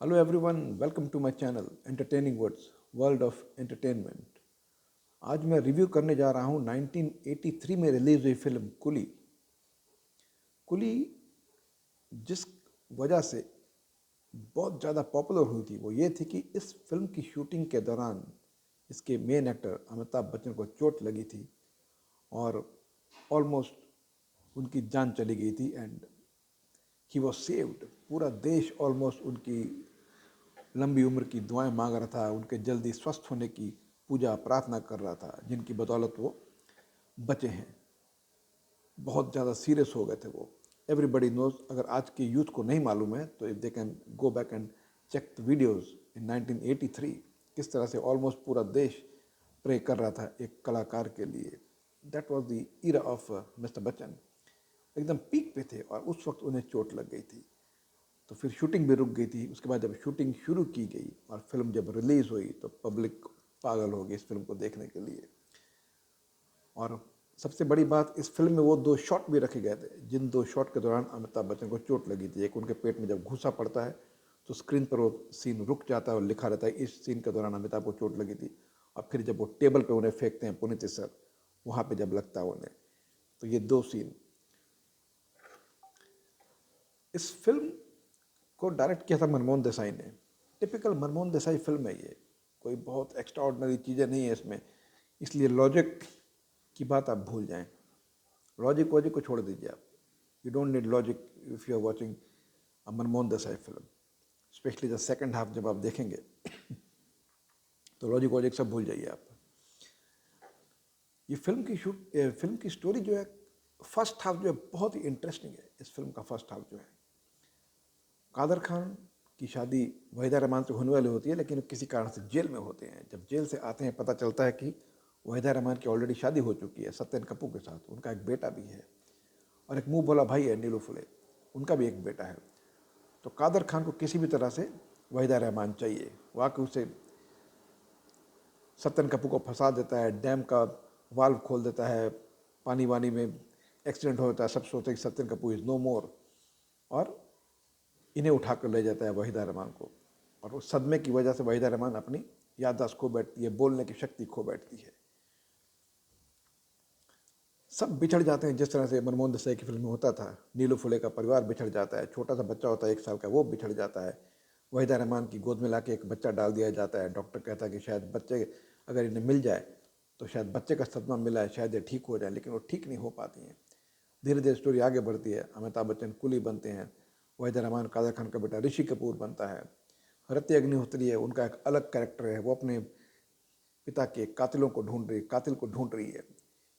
Hello everyone, welcome to my channel entertaining words world of entertainment. आज मैं review करने जा रहा हूँ 1983 में रिलीज हुई फिल्म कुली। कुली जिस वजह से बहुत ज़्यादा पॉपुलर हुई थी वो ये थी कि इस फिल्म की शूटिंग के दौरान इसके मेन एक्टर अमिताभ बच्चन को चोट लगी थी और ऑलमोस्ट उनकी जान चली गई थी एंड ही वॉज सेव्ड। पूरा देश ऑलमोस्ट उनकी लंबी उम्र की दुआएं मांग रहा था, उनके जल्दी स्वस्थ होने की पूजा प्रार्थना कर रहा था, जिनकी बदौलत वो बचे हैं। बहुत ज़्यादा सीरियस हो गए थे वो। एवरीबडी नोज, अगर आज के यूथ को नहीं मालूम है तो if they can go back and check the videos in 1983, किस तरह से ऑलमोस्ट पूरा देश प्रे कर रहा था एक कलाकार के लिए। That was the era of mister Bachchan. एकदम पीक पे थे और उस वक्त उन्हें चोट लग गई थी, तो फिर शूटिंग भी रुक गई थी। उसके बाद जब शूटिंग शुरू की गई और फिल्म जब रिलीज़ हुई तो पब्लिक पागल हो गई इस फिल्म को देखने के लिए। और सबसे बड़ी बात, इस फिल्म में वो दो शॉट भी रखे गए थे जिन दो शॉट के दौरान अमिताभ बच्चन को चोट लगी थी। एक, उनके पेट में जब घुसा पड़ता है तो स्क्रीन पर वो सीन रुक जाता है और लिखा रहता है इस सीन के दौरान अमिताभ को चोट लगी थी। और फिर जब वो टेबल पे उन्हें फेंकते हैं पुनीत सर, वहाँ पे जब लगता है उन्हें, तो ये दो सीन। इस फिल्म को डायरेक्ट किया था मनमोहन देसाई ने। टिपिकल मनमोहन देसाई फिल्म है ये, कोई बहुत एक्स्ट्रा ऑर्डनरी चीज़ें नहीं है इसमें, इसलिए लॉजिक की बात आप भूल जाएं। लॉजिक वॉजिक को छोड़ दीजिए आप। You don't need logic if you are watching a Manmohan Desai film, especially the second half जब आप देखेंगे तो लॉजिक वॉजिक सब भूल जाइए आप। ये फिल्म की स्टोरी जो है, फर्स्ट हाफ जो है बहुत ही इंटरेस्टिंग है। इस फिल्म का फर्स्ट हाफ जो है, कादर खान की शादी वहीदा रहमान से होने वाली होती है, लेकिन किसी कारण से जेल में होते हैं। जब जेल से आते हैं पता चलता है कि वहीदा रहमान की ऑलरेडी शादी हो चुकी है सत्यन कपूर के साथ। उनका एक बेटा भी है और एक मुंह बोला भाई है नीलू फुले, उनका भी एक बेटा है। तो कादर खान को किसी भी तरह से वहीदा रहमान चाहिए। वाकई उसे सत्यन कपूर को फंसा देता है, डैम का वाल्व खोल देता है, पानी वानी में एक्सीडेंट हो जाता है, सब सोचते हैं कि सत्यन कपूर इज़ नो मोर, और इन्हें उठाकर ले जाता है वहीदा रहमान को। और उस सदमे की वजह से वहीदा रहमान अपनी याददाश्त खो बैठती है, बोलने की शक्ति खो बैठती है। सब बिछड़ जाते हैं जिस तरह से मनमोहन देसाई की फिल्म में होता था। नीलू फुले का परिवार बिछड़ जाता है, छोटा सा बच्चा होता है 1 साल का, वो बिछड़ जाता है। वहीदा रहमान की गोद में लाके एक बच्चा डाल दिया जाता है। डॉक्टर कहता है कि शायद बच्चे अगर इन्हें मिल जाए तो शायद बच्चे का सदमा मिला है, शायद ये ठीक हो जाए, लेकिन वो ठीक नहीं हो पाती हैं। धीरे धीरे स्टोरी आगे बढ़ती है। अमिताभ बच्चन कुली बनते हैं, वहीदा रहमान कादर खान का बेटा ऋषि कपूर बनता है। रत्या अग्निहोत्री है, उनका एक अलग कैरेक्टर है, वो अपने पिता के कातिल को ढूंढ रही है।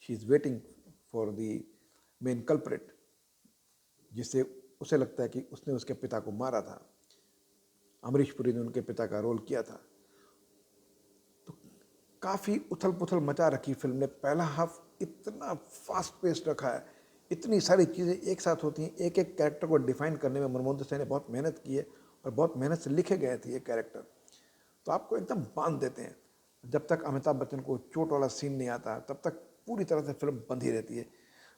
She is waiting for the main culprit, जिससे उसे लगता है कि उसने उसके पिता को मारा था। अमरीश पुरी ने उनके पिता का रोल किया था। तो काफ़ी उथल पुथल मचा रखी फिल्म ने। पहला हाफ इतना फास्ट पेस रखा है, इतनी सारी चीज़ें एक साथ होती हैं। एक एक कैरेक्टर को डिफाइन करने में मनमोहन देसाई ने बहुत मेहनत की है और बहुत मेहनत से लिखे गए थे ये कैरेक्टर। तो आपको एकदम बांध देते हैं। जब तक अमिताभ बच्चन को चोट वाला सीन नहीं आता तब तक पूरी तरह से फिल्म बंधी रहती है।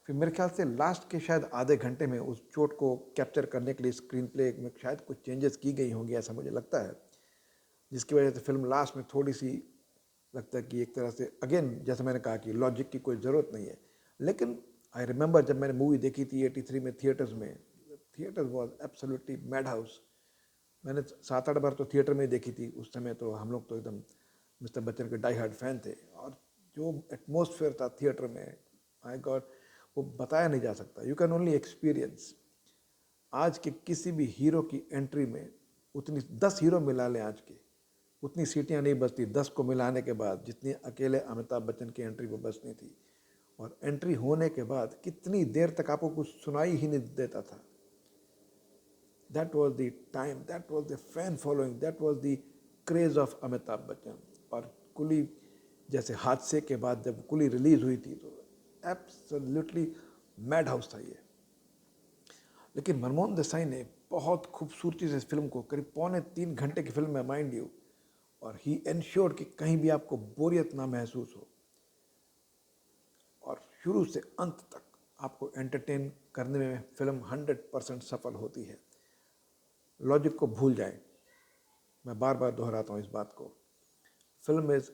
फिर मेरे ख्याल से लास्ट के शायद आधे घंटे में उस चोट को कैप्चर करने के लिए स्क्रीन प्ले में शायद कुछ चेंजेस की गई होंगी, ऐसा मुझे लगता है, जिसकी वजह से फिल्म लास्ट में थोड़ी सी लगता है कि एक तरह से, अगेन जैसे मैंने कहा कि लॉजिक की कोई ज़रूरत नहीं है। लेकिन आई रिमेंबर जब मैंने मूवी देखी थी 83 में थिएटर्स में, theatres was absolutely mad house. मैंने 7-8 बार तो थिएटर में ही देखी थी। उस समय तो हम लोग तो एकदम मिस्टर बच्चन के डाई हार्ड फैन थे। और जो एटमॉस्फेयर था थिएटर में, आई गॉड, वो बताया नहीं जा सकता। You can only experience. आज के किसी भी हीरो की एंट्री में उतनी 10 हीरो मिला लें आज के, उतनी सीटियां नहीं बचती 10 को मिलाने के बाद जितनी अकेले अमिताभ बच्चन की एंट्री में बचनी थी। और एंट्री होने के बाद कितनी देर तक आपको कुछ सुनाई ही नहीं देता था। That was the time, that was the fan following, that was the craze of Amitabh Bachchan. और कुली जैसे हादसे के बाद जब कुली रिलीज हुई थी तो एब्सोल्युटली मैड हाउस था ये। लेकिन मनमोहन देसाई ने बहुत खूबसूरती से इस फिल्म को, करीब 2.25 घंटे की फिल्म है माइंड यू, और ही एंश्योर कि कहीं भी आपको बोरियत ना महसूस हो और शुरू से अंत तक आपको एंटरटेन करने में फिल्म 100% सफल होती है। लॉजिक को भूल जाएं। मैं बार बार दोहराता हूँ इस बात को, फिल्म इज़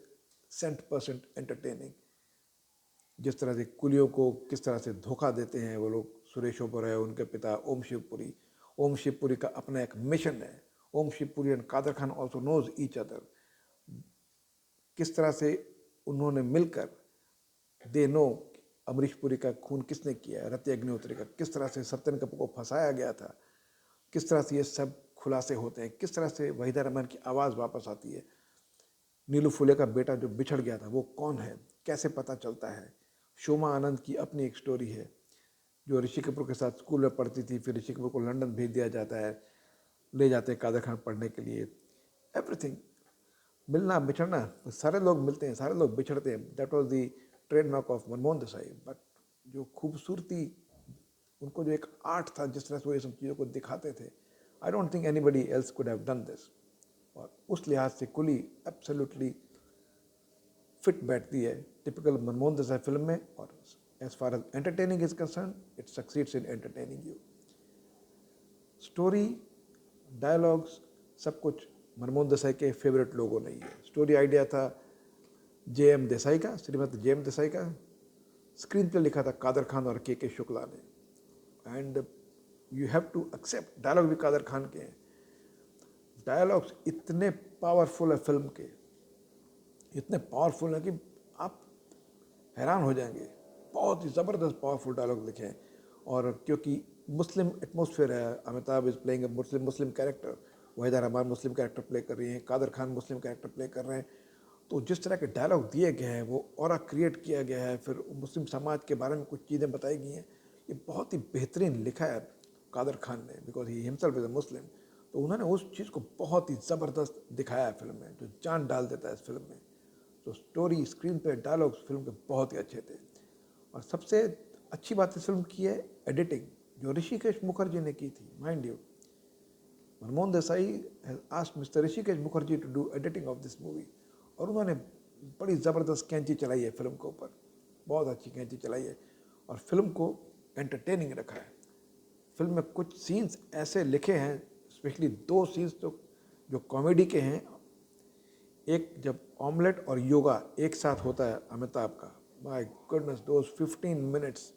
100% एंटरटेनिंग। जिस तरह से कुलियों को किस तरह से धोखा देते हैं वो लोग, सुरेश ओबेरॉय, उनके पिता ओम शिवपुरी। ओम शिवपुरी का अपना एक मिशन है। Om Shivpuri and Kader Khan also knows each other. किस तरह से उन्होंने मिलकर, दे नो अमरीश पुरी का खून किसने किया है, रति अग्निहोत्री का, किस तरह से सत्यन कपूर को फंसाया गया था, किस तरह से ये सब खुलासे होते हैं, किस तरह से वहीदा रहमान की आवाज़ वापस आती है, नीलू फुले का बेटा जो बिछड़ गया था वो कौन है, कैसे पता चलता है। शोमा आनंद की अपनी एक स्टोरी है, जो ऋषि कपूर के साथ स्कूल में पढ़ती थी, फिर ऋषि कपूर को लंदन भेज दिया जाता है, ले जाते हैं कादर खान पढ़ने के लिए। एवरीथिंग, मिलना बिछड़ना, सारे लोग मिलते हैं, सारे लोग बिछड़ते हैं। That was the trademark of Manmohan Desai. But जो खूबसूरती, उनको जो एक आर्ट था, जिस तरह से वो ये सब चीज़ों को दिखाते थे, I don't think anybody else could have done this. और उस लिहाज से कुली एब्सोल्युटली फिट बैठती है टिपिकल मनमोहन देसाई फिल्म में। और as far as entertaining is concern, it succeeds in entertaining you. Story, dialogues, सब कुछ मनमोहन देसाई के फेवरेट लोगों ने ही है। स्टोरी आइडिया था जे.एम. देसाई का, श्रीमती जे.एम. देसाई का। स्क्रीन पे लिखा था कादर खान और के शुक्ला ने। And you have to accept, dialogue भी कादर खान के हैं। डायलॉग्स इतने पावरफुल है फिल्म के, इतने पावरफुल हैं कि आप हैरान हो जाएंगे। बहुत ही ज़बरदस्त पावरफुल डायलॉग लिखे हैं। और क्योंकि मुस्लिम एटमॉस्फेयर है, Amitabh is playing a Muslim character, Waheeda Rehman Muslim character play कर रही हैं, कादर खान मुस्लिम कैरेक्टर प्ले कर रहे हैं, तो जिस तरह के डायलॉग दिए गए हैं, वो ऑरा क्रिएट किया गया है, फिर मुस्लिम समाज के बारे में कुछ चीज़ें बताई गई हैं, ये बहुत ही बेहतरीन लिखा है कादर खान ने, because he himself is a Muslim. तो उन्होंने उस चीज़ को बहुत ही ज़बरदस्त दिखाया है फिल्म में, जो जान डाल देता है इस फिल्म में। तो स्टोरी, स्क्रीन पे डायलॉग्स फिल्म के बहुत ही अच्छे थे। और सबसे अच्छी बात इस फिल्म की है एडिटिंग, जो ऋषिकेश मुखर्जी ने की थी। Mind you, Manmohan Desai has asked mister Hrishikesh Mukherjee to do editing of this movie, और उन्होंने बड़ी ज़बरदस्त कैंची चलाई है फिल्म के ऊपर, बहुत अच्छी कैंची चलाई है और फिल्म को एंटरटेनिंग रखा है। फिल्म में कुछ सीन्स ऐसे लिखे हैं, स्पेशली दो सीन्स तो जो कॉमेडी के हैं। एक जब ऑमलेट और योगा एक साथ होता है अमिताभ का, माय गुडनेस, दोज 15 मिनट्स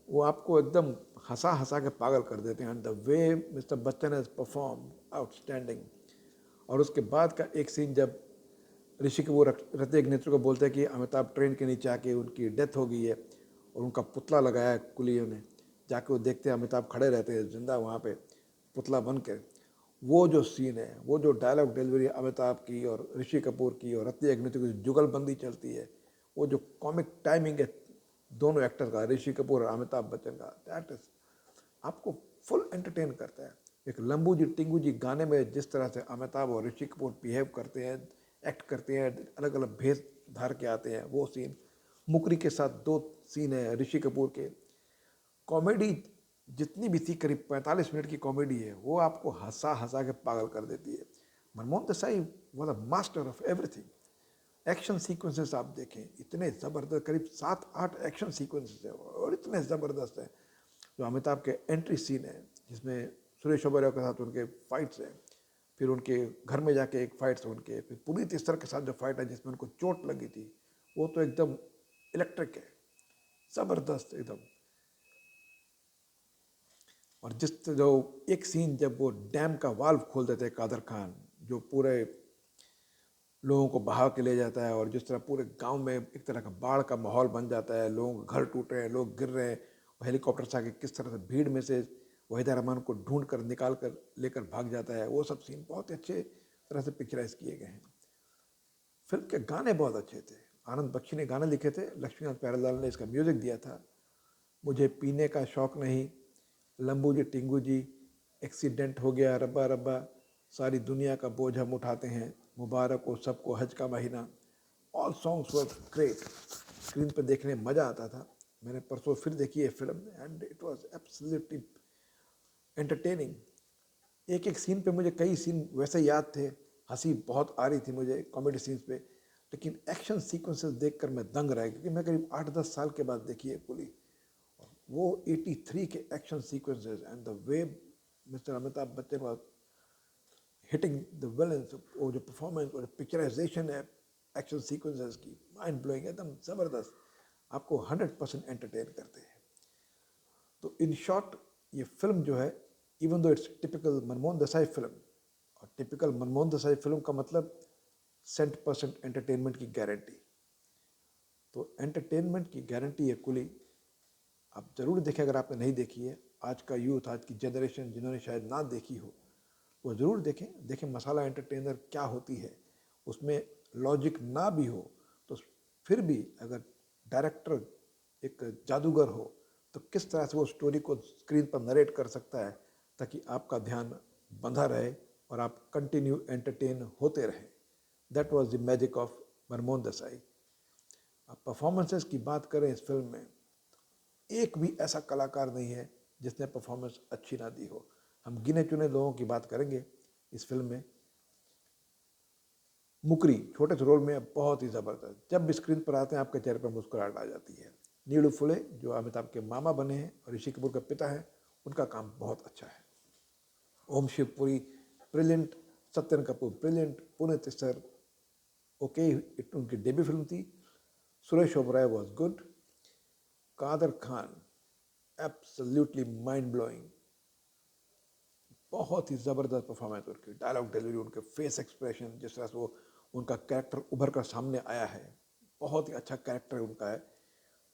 वो आपको एकदम हंसा हंसा के पागल कर देते हैं। The way mister Bachchan has perform, outstanding. और उसके बाद का एक सीन जब ऋषि कपूर रति अग्निहोत्री को बोलते हैं कि अमिताभ ट्रेन के नीचे आके उनकी डेथ हो गई है और उनका पुतला लगाया है कुलियों ने, जाके वो देखते हैं अमिताभ खड़े रहते हैं जिंदा वहाँ पे पुतला बन के। वो जो सीन है, वो जो डायलॉग डिलीवरी अमिताभ की और ऋषि कपूर की और रति अग्निहोत्री की जुगलबंदी चलती है, वो जो कॉमिक टाइमिंग है दोनों एक्टर का, ऋषि कपूर और अमिताभ बच्चन का, दैट इज आपको फुल एंटरटेन करता है। एक लंबू जी टिंगू जी गाने में जिस तरह से अमिताभ और ऋषि कपूर बिहेव करते हैं, एक्ट करते हैं, अलग अलग भेष धार के आते हैं, वो सीन। मुकरी के साथ दो सीन है ऋषि कपूर के। कॉमेडी जितनी भी थी, करीब 45 मिनट की कॉमेडी है, वो आपको हंसा हंसा के पागल कर देती है। Manmohan Desai was a master of everything. Action sequences आप देखें, इतने ज़बरदस्त, करीब 7-8 एक्शन सीक्वेंसेस है और इतने ज़बरदस्त हैं। जो अमिताभ के एंट्री सीन है जिसमें सुरेश ओबेरॉय के साथ उनके फाइट्स हैं, फिर उनके घर में जाके एक फाइट्स उनके, फिर पुनीत इस्सर के साथ जो फाइट है जिसमें उनको चोट लगी थी, वो तो एकदम इलेक्ट्रिक है, ज़बरदस्त एकदम। और जिस जो एक सीन जब वो डैम का वाल्व खोल देते हैं कादर खान, जो पूरे लोगों को बहा के ले जाता है, और जिस तरह पूरे गांव में एक तरह का बाढ़ का माहौल बन जाता है, लोगों के घर टूट रहे हैं, लोग गिर रहे हैं, और हेलीकॉप्टर से आके किस तरह से भीड़ में से वहीदा रहमान को ढूंढ कर निकाल कर लेकर भाग जाता है, वो सब सीन बहुत अच्छे तरह से पिक्चराइज किए गए हैं। फिल्म के गाने बहुत अच्छे थे। आनंद बख्शी ने गाने लिखे थे, लक्ष्मीकांत प्यारेलाल ने इसका म्यूज़िक दिया था। मुझे पीने का शौक़ नहीं, लंबू जी टिंगू जी, एक्सीडेंट हो गया रब्बा रब्बा, सारी दुनिया का बोझ हम उठाते हैं, मुबारक हो सबको हज का महीना, all songs were great. Screen पर देखने में मज़ा आता था। मैंने परसों फिर देखी है film and it was absolutely entertaining. एक एक सीन पे मुझे कई सीन वैसे याद थे, हंसी बहुत आ रही थी मुझे कॉमेडी सीन्स पे, लेकिन एक्शन सीक्वेंसेस देखकर मैं दंग रहा, क्योंकि मैं करीब 8-10 साल के बाद देखी है कुली। वो 83 के action sequences and the way mister Amitabh Bachchan was hitting the villains, वो जो परफॉर्मेंस और पिक्चराइजेशन है एक्शन सीक्वेंसेस की, माइंड ब्लोइंग, एकदम ज़बरदस्त, आपको 100% एंटरटेन करते हैं। तो इन शॉर्ट ये फिल्म जो है, even though it's typical Manmohan Desai film, और टिपिकल मनमोहन देसाई फिल्म का मतलब 100% एंटरटेनमेंट की गारंटी। तो एंटरटेनमेंट की गारंटी है कुली, आप ज़रूर देखें अगर आपने नहीं देखी है। आज का यूथ, आज की जनरेशन जिन्होंने शायद ना देखी हो, वो ज़रूर देखें। देखें मसाला एंटरटेनर क्या होती है, उसमें लॉजिक ना भी हो तो फिर भी अगर डायरेक्टर एक जादूगर हो तो किस तरह से वो स्टोरी को स्क्रीन पर नरेट कर सकता है ताकि आपका ध्यान बंधा रहे और आप कंटिन्यू एंटरटेन होते रहें। That was the magic of Manmohan Desai. अब परफॉर्मेंसेस की बात करें इस फिल्म में, एक भी ऐसा कलाकार नहीं है जिसने परफॉर्मेंस अच्छी ना दी हो। हम गिने चुने लोगों की बात करेंगे इस फिल्म में। मुकरी छोटे से रोल में बहुत ही ज़बरदस्त, जब भी स्क्रीन पर आते हैं आपके चेहरे पर मुस्कुराहट आ जाती है। नीलू फुले जो अमिताभ के मामा बने हैं और ऋषि कपूर का पिता है, उनका काम बहुत अच्छा है। Om Shivpuri brilliant, Satyan Kapoor brilliant, Puneet sir okay, उनकी डेब्यू फिल्म थी। Suresh Oberoi was good. Kader Khan absolutely mind blowing, बहुत ही ज़बरदस्त परफॉर्मेंस उनकी, डायलॉग डिलीवरी, उनके फेस एक्सप्रेशन, जिस तरह से वो उनका कैरेक्टर उभर कर सामने आया है, बहुत ही अच्छा कैरेक्टर उनका है।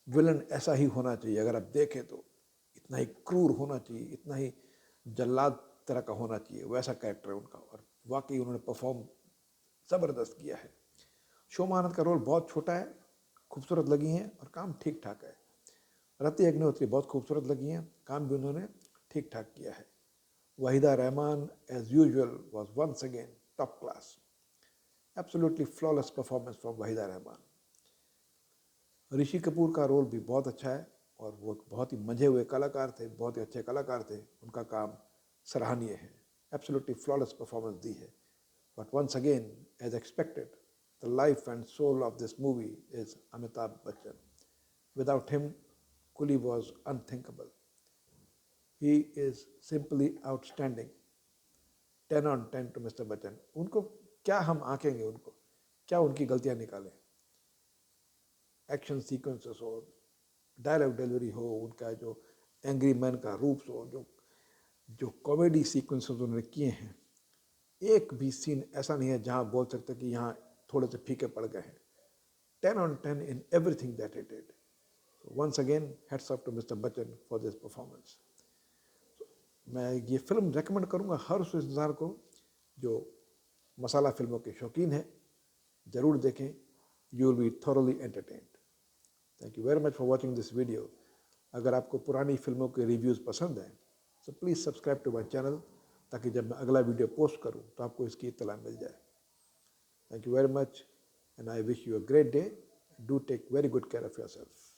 विलन ऐसा ही होना चाहिए, अगर आप देखें तो इतना ही क्रूर होना चाहिए, इतना ही जल्लाद तरह का होना चाहिए, वैसा कैरेक्टर है उनका। और वाकई उन्होंने परफॉर्म ज़बरदस्त किया है। शोमा आनंद का रोल बहुत छोटा है, खूबसूरत लगी हैं और काम ठीक ठाक है। रति अग्निहोत्री बहुत खूबसूरत लगी हैं, काम भी उन्होंने ठीक ठाक किया है। Wahida Rahman, as usual, was once again top class. Absolutely flawless performance from Wahida Rahman. Rishi Kapoor का रोल भी बहुत अच्छा है और वो बहुत ही मंझे हुए कलाकार थे, बहुत ही अच्छे कलाकार थे, उनका काम सराहनीय है। Absolutely flawless performance दी है। But once again, as expected, the life and soul of this movie is Amitabh Bachchan. Without him, Coolie was unthinkable. He is simply outstanding. 10/10 to mister Bachchan. उनको क्या हम आंकेंगे, उनको क्या उनकी गलतियां निकालें। एक्शन सीक्वेंसेस हो, डायलॉग डिलीवरी हो, उनका जो एंग्री मैन का रूप हो, जो जो कॉमेडी सीक्वेंसेस उन्होंने किए हैं, एक भी सीन ऐसा नहीं है जहां बोल सकते कि यहाँ थोड़े से फीके पड़ गए हैं। 10/10 in everything that he did. Once again hats off to mister Bachchan for this performance. मैं ये फिल्म रेकमेंड करूँगा हर उस इंसान को जो मसाला फिल्मों के शौकीन है, ज़रूर देखें। You will be thoroughly entertained. Thank you very much for watching this video. अगर आपको पुरानी फिल्मों के रिव्यूज़ पसंद हैं तो please subscribe to my channel, ताकि जब मैं अगला वीडियो पोस्ट करूं तो आपको इसकी इत्तला मिल जाए। Thank you very much and I wish you a great day. Do take very good care of your self.